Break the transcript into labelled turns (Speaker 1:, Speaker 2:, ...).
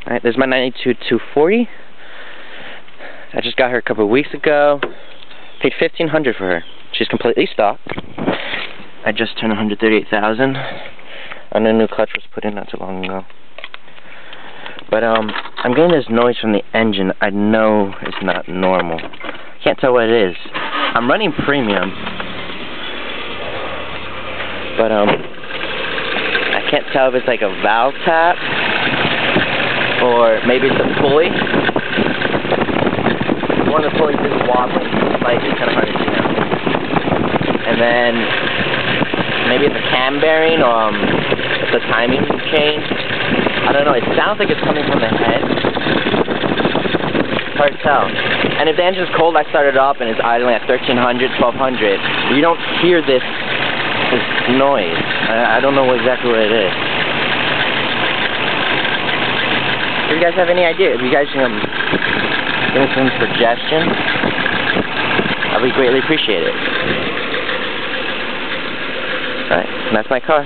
Speaker 1: Alright, this is my 92 240. I just got her a couple of weeks ago. Paid $1,500 for her. She's completely stock. I just turned 138,000. And a new clutch was put in not too long ago. But I'm getting this noise from the engine. I know it's not normal. Can't tell what it is. I'm running premium, but I can't tell if it's like a valve tap or maybe it's a pulley. One of the pulleys is wobbling slightly, kind of hard to see now. And then maybe it's a cam bearing or the timing chain. I don't know. It sounds like it's coming from the head. It's hard to tell. And if the engine's cold, I start it up and it's idling at 1300, 1200. You don't hear this noise. I don't know exactly what it is. If you guys have any idea, if you guys can give me some suggestions, I'd be greatly appreciated. Alright, that's my car.